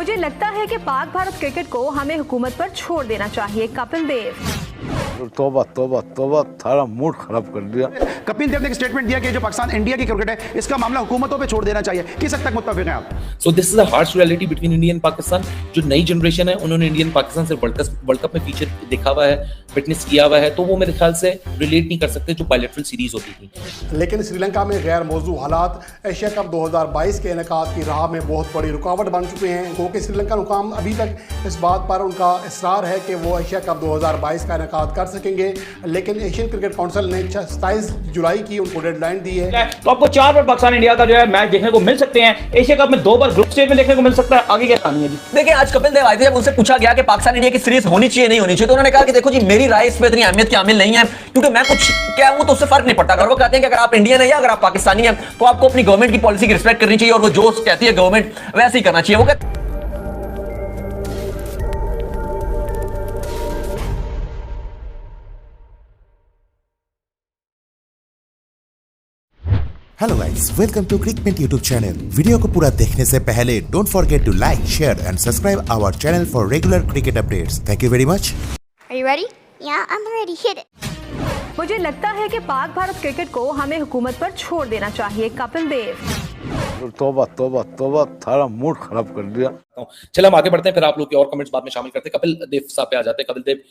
मुझे लगता है कि पाक भारत क्रिकेट को हमें हुकूमत पर छोड़ देना चाहिए। कपिल देव। तौबा तौबा तौबा, थारा मूड खराब कर दिया। कपिल देव ने एक स्टेटमेंट दिया कि जो पाकिस्तान इंडिया की क्रिकेट है इसका मामला हुकूमतों पे छोड़ देना चाहिए। किस हद तक मुत्तफिक हैं आप? सो this is a harsh reality between India and Pakistan. जो नई जनरेशन है उन्होंने इंडियन पाकिस्तान से वर्ल्ड कप में फीचर देखा हुआ है, फिटनेस किया हुआ है, तो वो मेरे ख्याल से रिलेट नहीं कर सकते जो बायलैटरल सीरीज होती थी। लेकिन श्रीलंका में गैर मौजू हालात एशिया कप 2022 के इनेकाद की राह में बहुत बड़ी रुकावट बन चुके हैं, क्योंकि श्रीलंका हुकाम अभी तक इस बात पर उनका इसरार है कि वो एशिया कप 2022 का इनेकाद कर सकेंगे। लेकिन एशियन क्रिकेट काउंसिल ने 27 जुलाई की उनको डेडलाइन दी है। तो आपको 4 बार पाकिस्तान इंडिया का जो है मैच देखने को मिल सकते हैं, एशिया कप में 2 बार ग्रुप स्टेज में देखने को मिल सकता है। आगे क्या कहानी है जी? देखिए, आज कपिल देव आए थे, जब उनसे पूछा गया कि पाकिस्तान इंडिया की सीरीज होनी चाहिए नहीं होनी चाहिए, तो उन्होंने कहा कि देखो जी, मेरी राय इस पे इतनी अहमियत की हामिल नहीं है, क्योंकि मैं कुछ क्या हूं तो उससे फर्क नहीं पड़ता। अगर वो कहते हैं कि अगर आप इंडियन है या अगर आप पाकिस्तानी हैं तो आपको अपनी गवर्नमेंट की पॉलिसी की रिस्पेक्ट करनी चाहिए, और वो जो कहती है गवर्नमेंट वैसे ही करना चाहिए। वो hello guys, welcome to Cricment YouTube channel. Video को पूरा देखने से पहले don't forget to like, share and subscribe our channel for regular cricket updates. Thank you very much. Are you ready? Yeah, I'm ready. Hit it. मुझे लगता है कि Pak Bharat cricket को हमें हुकूमत पर छोड़ देना चाहिए। कपिल देव। तौबा तौबा तौबा, थारा मूड खराब कर दिया। चलो हम आगे बढ़ते हैं, फिर आप लोग के और कमेंट्स बाद में शामिल करते हैं। कपिल देव साहब पे आ जाते हैं। कपिल देव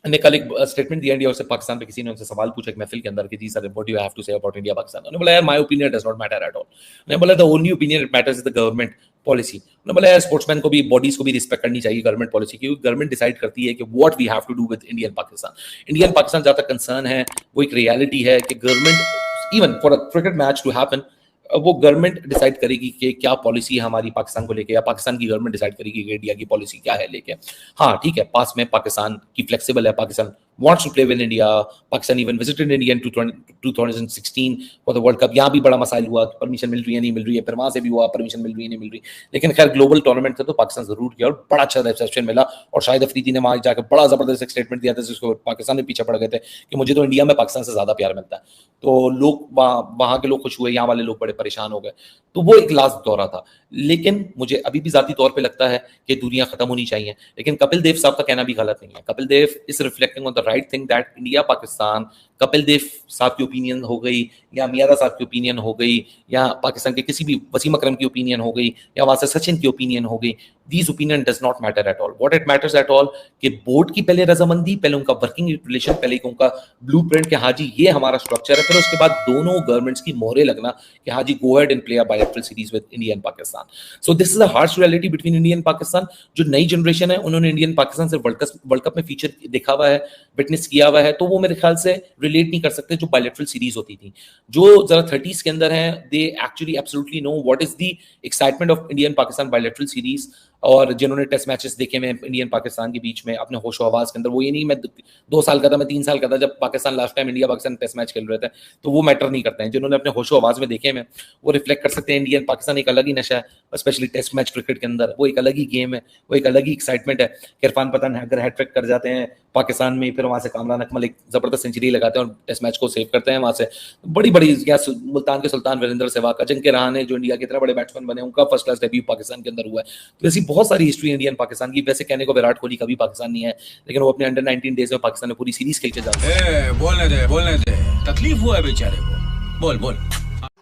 ने कल एक स्टेटमेंट दिया इंडिया और पाकिस्तान पे, किसी ने उनसे सवाल पूछा एक महफिल के अंदर कि जी sir, what do you have to say about India Pakistan. उन्होंने बोला यार, my opinion does not matter at all. उन्होंने बोला the only opinion it matters is the government policy. उन्होंने बोला यार, स्पोर्ट्समैन को भी, बॉडीज को भी रिस्पेक्ट करनी चाहिए गवर्नमेंट पॉलिसी की, क्योंकि गवर्नमेंट डिसाइड करती है कि what we have to do with Indian Pakistan. Indian Pakistan जहाँ तक कंसर्न है, वो एक रियलिटी है कि government, even for a cricket match to happen, वो गवर्नमेंट डिसाइड करेगी कि क्या पॉलिसी है हमारी पाकिस्तान को लेके, या पाकिस्तान की गवर्नमेंट डिसाइड करेगी कि इंडिया की पॉलिसी क्या है लेके। हाँ ठीक है, पास में पाकिस्तान की फ्लेक्सिबल है, Pakistan wants to play with India. Pakistan even visited India in 2016 for the World Cup. यहाँ भी बड़ा मसाइल हुआ कि परमिशन मिल रही है नहीं मिल रही है, फिर वहाँ से भी हुआ परमिशन मिल रही है नहीं मिल रही। लेकिन खैर ग्लोबल टूर्नामेंट था तो पाकिस्तान जरूर गया और बड़ा अच्छा रिसेप्शन मिला, और शाहिद अफरीदी ने वहाँ जाकर बड़ा जबरदस्त एक स्टेटमेंट दिया था जिसको पाकिस्तान में पीछे पड़ गए थे कि मुझे तो इंडिया में पाकिस्तान से ज्यादा प्यार मिलता है। तो लोग वहाँ के लोग खुश हुए, यहाँ वाले लोग बड़े परेशान हो गए। तो वो एक लास्ट दौरा था। लेकिन मुझे अभी भी जाती तौर पे लगता है कि दूरियां खत्म होनी चाहिए। लेकिन कपिल देव साहब का कहना भी गलत नहीं है। Kapil Dev is reflecting on the right thing that India Pakistan, Kapil Dev साहब की ओपिनियन हो गई, या मियादा साहब की ओपिनियन हो गई, या पाकिस्तान के किसी भी वसीम अकरम की ओपिनियन हो गई, या वहां से सचिन की ओपिनियन हो गई, these opinion does not matter at all. What it matters at all कि बोर्ड की पहले रजामंदी, पहले उनका वर्किंग रिलेशन, पहले उनका ब्लूप्रिंट कि हाँ जी ये हमारा स्ट्रक्चर है, फिर उसके बाद दोनों गवर्नमेंट्स की मोहरे लगना कि हाँ जी go ahead and play a bilateral series with India and Pakistan. So this is a harsh reality between India and Pakistan. जो नई जनरेशन है उन्होंने इंडियन पाकिस्तान से वर्ल्ड कप में फीचर देखा हुआ है, फिटनेस किया हुआ है, तो वो मेरे ख्याल से रिलेट नहीं कर सकते जो बायलैटरल सीरीज होती थी। जो जरा 30s के अंदर हैं, they actually absolutely know what is the excitement of Indian Pakistan bilateral series. और जिन्होंने टेस्ट मैचेस देखे में इंडियन पाकिस्तान के बीच में अपने होशो आवाज के अंदर, वो ये नहीं मैं 2 साल का था, मैं 3 साल का था जब Pakistan last time India Pakistan test match खेल रहे थे, तो वो मैटर नहीं करते हैं। जिन्होंने अपने होशो आवाज में देखे में, वो रिफ्लेक्ट कर सकते हैं इंडियन पाकिस्तान एक अलग ही नशा है, स्पेशली टेस्ट मैच क्रिकेट के अंदर। वो एक अलग ही गेम है, वो एक अलग ही एक्साइटमेंट है। इरफान पठान अगर हैट्रिक कर जाते हैं पाकिस्तान में, फिर वहां से कामरान अकमल एक जबरदस्त सेंचुरी लगाते हैं और टेस्ट मैच को सेव करते हैं। वहां से बड़ी बड़ी मुल्तान के सुल्तान वीरेंद्र सहवाग, अजिंक्य रहाणे जो इंडिया के इतने बड़े बैट्समैन बने, उनका फर्स्ट क्लास डेब्यू पाकिस्तान के अंदर हुआ है। तो ऐसी बहुत सारी हिस्ट्री इंडियन पाकिस्तान की। वैसे कहने को विराट कोहली कभी पाकिस्तान नहीं है, लेकिन वो अपने अंडर 19 डेज में पाकिस्तान में पूरी सीरीज खेल के जाते हैं। बोलने दे, तकलीफ हुआ है बेचारे को, बोल।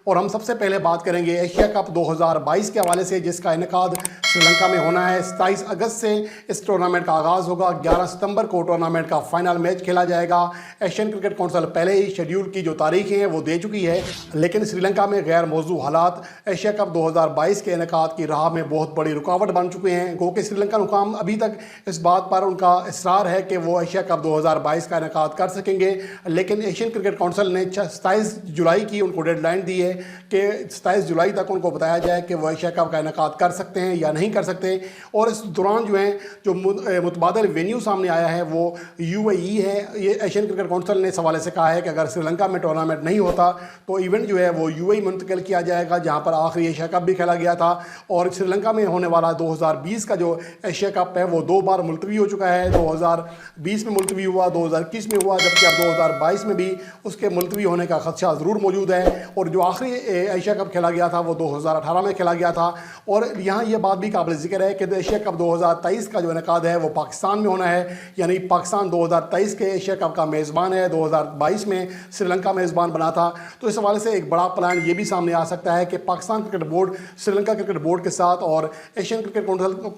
और हम सबसे पहले बात करेंगे एशिया कप 2022 के हवाले से, जिसका इनेकाद श्रीलंका में होना है। 27 अगस्त से इस टूर्नामेंट का आगाज़ होगा। 11 सितंबर को टूर्नामेंट का फाइनल मैच खेला जाएगा। एशियन क्रिकेट काउंसिल पहले ही शेड्यूल की जो तारीखें हैं वो दे चुकी है, लेकिन श्रीलंका में गैर मौजू हालात एशिया कप 2022 के इनेकाद की राह में बहुत बड़ी रुकावट बन चुके हैं, क्योंकि श्रीलंका हुकाम अभी तक इस बात पर उनका इसरार है कि वो एशिया कप 2022 का इनेकाद कर सकेंगे। लेकिन एशियन क्रिकेट काउंसिल ने 27 जुलाई की उनको डेडलाइन दी है कि 27 जुलाई तक उनको बताया जाए कि वो एशिया कप का इनेकाद कर सकते हैं या नहीं कर सकते। और इस दौरान जो है जो मुतबादल वेन्यू सामने आया है वो UAE है। ये एशियन क्रिकेट काउंसिल ने इस हवाले से कहा है कि अगर श्रीलंका में टूर्नामेंट नहीं होता तो इवेंट जो है वो UAE मुंतकिल किया जाएगा, जहाँ पर आखिरी एशिया कप भी खेला गया था। और श्रीलंका में होने वाला 2020 का जो एशिया कप है वो 2 बार मुलतवी हो चुका है। 2020 में मुलतवी हुआ, 2021 में हुआ, जबकि अब 2022 में भी उसके मुलतवी होने का खदशा ज़रूर मौजूद है। और जो आखिरी आखिरी एशिया कप खेला गया था वो 2018 में खेला गया था। और यहाँ ये बात भी काबिल जिक्र है कि एशिया कप 2023 का जो इनेकाद है वो पाकिस्तान में होना है, यानी पाकिस्तान 2023 के एशिया कप का मेज़बान है। 2022 में श्रीलंका मेज़बान बना था। तो इस हवाले से एक बड़ा प्लान ये भी सामने आ सकता है कि Pakistan cricket board Sri Lanka cricket board के साथ और एशियन क्रिकेट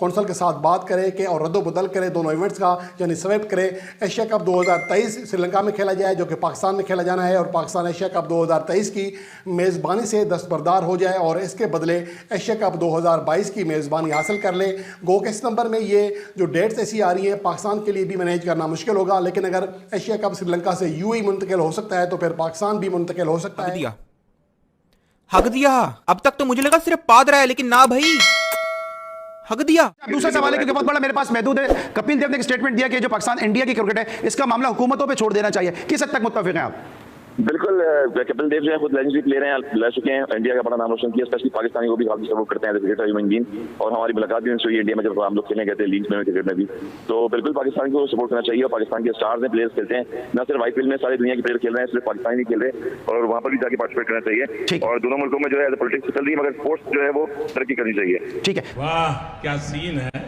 कौंसिल के साथ बात करे कि और रद्द-ओ-बदल करे दोनों इवेंट्स का, यानी स्वेप करे। एशिया कप 2023 श्रीलंका में खेला जाए जो कि पाकिस्तान में खेला जाना है, और पाकिस्तान एशिया कप 2023 की मेज़बानी से दस्तबरदार हो जाए और इसके बदले एशिया कप 2022 की मेज़बानी हासिल कर ले। गो के सितंबर में ये जो डेट्स ऐसी आ रही है पाकिस्तान के लिए भी मैनेज करना मुश्किल होगा, लेकिन अगर एशिया कप श्रीलंका से यूएई मुंतकिल हो सकता है तो फिर पाकिस्तान भी मुंतकिल हो सकता है। हक दिया। अब तक तो मुझे लगा सिर्फ पाद रहा है, लेकिन ना भाई, हक दिया। दूसरा सवाल है क्योंकि बहुत बड़ा मेरे पास महदूद है। कपिल देव ने एक स्टेटमेंट दिया कि जो पाकिस्तान इंडिया की क्रिकेट है इसका मामला हुकूमतों पे छोड़ देना चाहिए। किस हद तक मुत्तफिक हैं आप? बिल्कुल, कपिल देव जो है खुद लेजेंडरी प्लेयर हैं, ले चुके हैं, इंडिया का बड़ा नाम रोशन किया, स्पेशली पाकिस्तानी को भी काफी सपोर्ट करते हैं क्रिकेटर ह्यूमन बीइंग। और हमारी मुलाकात भी उनसे हुई इंडिया में जब हम लोग खेलने गए थे लीग्स में क्रिकेट में भी। तो बिल्कुल पाकिस्तान को सपोर्ट करना चाहिए और पाकिस्तान के स्टार्स हैं, प्लेयर्स खेलते हैं, न सिर्फ आईपीएल में सारी दुनिया के प्लेयर खेल रहे हैं, सिर्फ पाकिस्तानी नहीं खेल रहे, और वहाँ पर भी जाके पार्टिसिपेट करना चाहिए। और दोनों मुल्कों में जो है पॉलिटिक्स चल रही है मगर स्पोर्ट्स जो है वो तरक्की करनी चाहिए। ठीक है, वाह क्या सीन है।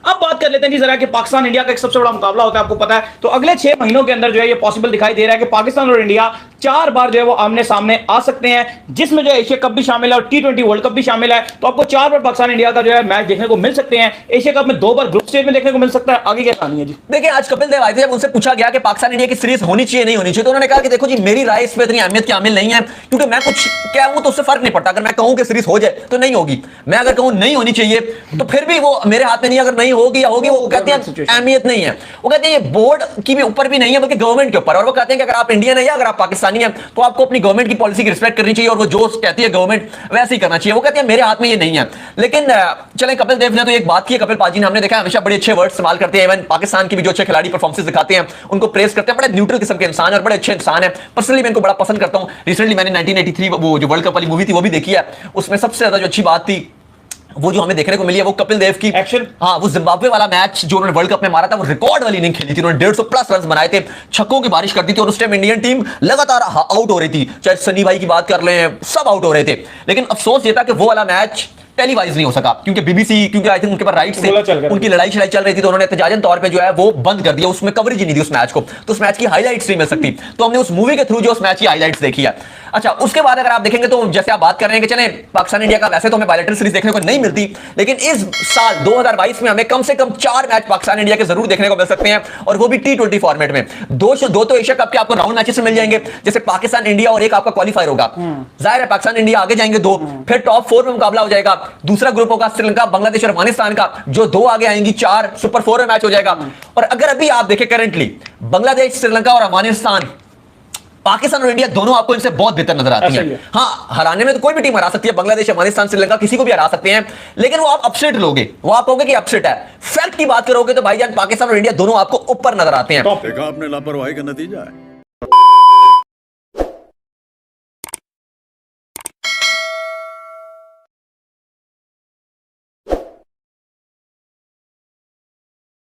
अब बात कर लेते हैं जी जरा कि पाकिस्तान इंडिया का एक सबसे बड़ा मुकाबला होता है, आपको पता है। तो अगले 6 महीनों के अंदर जो है ये पॉसिबल दिखाई दे रहा है कि पाकिस्तान और इंडिया 4 बार जो है वो आमने सामने आ सकते हैं, जिसमें जो एशिया कप भी शामिल है और T20 वर्ल्ड कप भी शामिल है। तो आपको 4 बार पाकिस्तान इंडिया का जो है मैच देखने को मिल सकते हैं। एशिया कप में 2 बार ग्रुप स्टेज में देखने को मिल सकता है। आगे क्या कहानी है जी? देखिए, आज कपिल देव आए थे, जब उनसे पूछा गया कि पाकिस्तान इंडिया की सीरीज होनी चाहिए नहीं होनी चाहिए, तो उन्होंने कहा कि देखो जी मेरी राय इस पे इतनी अहमियत की हामिल नहीं है, क्योंकि मैं कुछ क्या हूं तो उससे फर्क नहीं पड़ता। अगर मैं कहूं कि सीरीज हो जाए तो नहीं होगी, मैं अगर कहूं नहीं होनी चाहिए तो फिर भी वो मेरे हाथ में नहीं, अगर नहीं होगी या होगी वो कहते हैं अहमियत नहीं है। वो कहते हैं ये बोर्ड की भी ऊपर भी नहीं है बल्कि गवर्नमेंट के ऊपर। और वो कहते हैं कि अगर आप इंडियन है या अगर आप पाकिस्तानी हैं तो आपको अपनी गवर्नमेंट की पॉलिसी की रिस्पेक्ट करनी चाहिए और वो जो कहती है गवर्नमेंट वैसे ही करना चाहिए। वो कहते हैं मेरे हाथ में ये नहीं है। लेकिन चलें, कपिल देव ने तो एक बात की है, कपिल पाजी ने, हमने देखा हमेशा बड़े अच्छे वर्ड इस्तेमाल करते हैं, इवन पाकिस्तान की भी जो अच्छे खिलाड़ी परफॉर्मेंस दिखाते हैं उनको प्रेस करते हैं। बड़े न्यूट्रल किस्म के इंसान है और बड़े अच्छे इंसान है। पर्सनली मैं इनको बड़ा पसंद करता हूं। रिसेंटली मैंने 1983 वो जो वर्ल्ड कप वाली मूवी थी वो भी देखी है। उसमें सबसे ज्यादा जो अच्छी बात थी वो जो हमें देखने को मिली है वो कपिल देव की एक्शन। हाँ, वो जिम्बाब्वे वाला मैच जो उन्होंने वर्ल्ड कप में मारा था, वो रिकॉर्ड वाली इनिंग खेली थी। उन्होंने 150 प्लस रन बनाए थे, छक्कों की बारिश करती थी और उस टाइम इंडियन टीम लगातार आउट हो रही थी। चाहे सनी भाई की बात कर लें, सब आउट हो रहे थे। लेकिन अफसोस ये था कि वो वाला मैच टेलीवाइज नहीं हो सका, क्योंकि बीबीसी, क्योंकि आई थिंक उनके पास राइट्स थे, उनकी लड़ाई छड़ाई चल रही थी, तो उन्होंने एहतजाजन तौर पे जो है वो बंद कर दिया, उसमें कवरेज ही नहीं दी उस मैच को। तो उस मैच की हाईलाइट्स नहीं मिल सकती, तो हमने उस मूवी के थ्रू जो उस मैच की हाईलाइट्स देखी है। अच्छा, उसके बाद अगर आप देखेंगे तो जैसे आप बात कर रहे हैं कि चलें पाकिस्तान इंडिया का वैसे तो हमें बायलैटरल सीरीज देखने को नहीं मिलती, लेकिन इस साल 2022 में हमें कम से कम 4 मैच पाकिस्तान इंडिया के जरूर देखने को मिल सकते हैं, और वो भी T20 फॉर्मेट में। दो तो एशिया कप के आपको राउंड मैचेस मिल जाएंगे, जैसे पाकिस्तान इंडिया और एक आपका क्वालिफायर होगा। जाहिर है पाकिस्तान इंडिया आगे जाएंगे 2, फिर टॉप 4 में मुकाबला हो जाएगा। दूसरा ग्रुप होगा श्रीलंका, बांग्लादेश और अफगानिस्तान का, जो 2 आगे आएंगी, 4 सुपर 4 में मैच हो जाएगा। और अगर अभी आप देखें करंटली बांग्लादेश, श्रीलंका और अफगानिस्तान, पाकिस्तान और इंडिया दोनों आपको इनसे बहुत बेहतर नजर आती हैं। हाँ, हराने में तो कोई भी टीम हरा सकती है, बांग्लादेश, अफगानिस्तान, श्रीलंका किसी को भी हरा सकते हैं, लेकिन वो आप अपसेट लोगे, वो आप कहोगे कि अपसेट है। फैक्ट की बात करोगे तो भाईजान पाकिस्तान और इंडिया दोनों आपको ऊपर नजर आते हैं। देखा आपने लापरवाही का नतीजा है।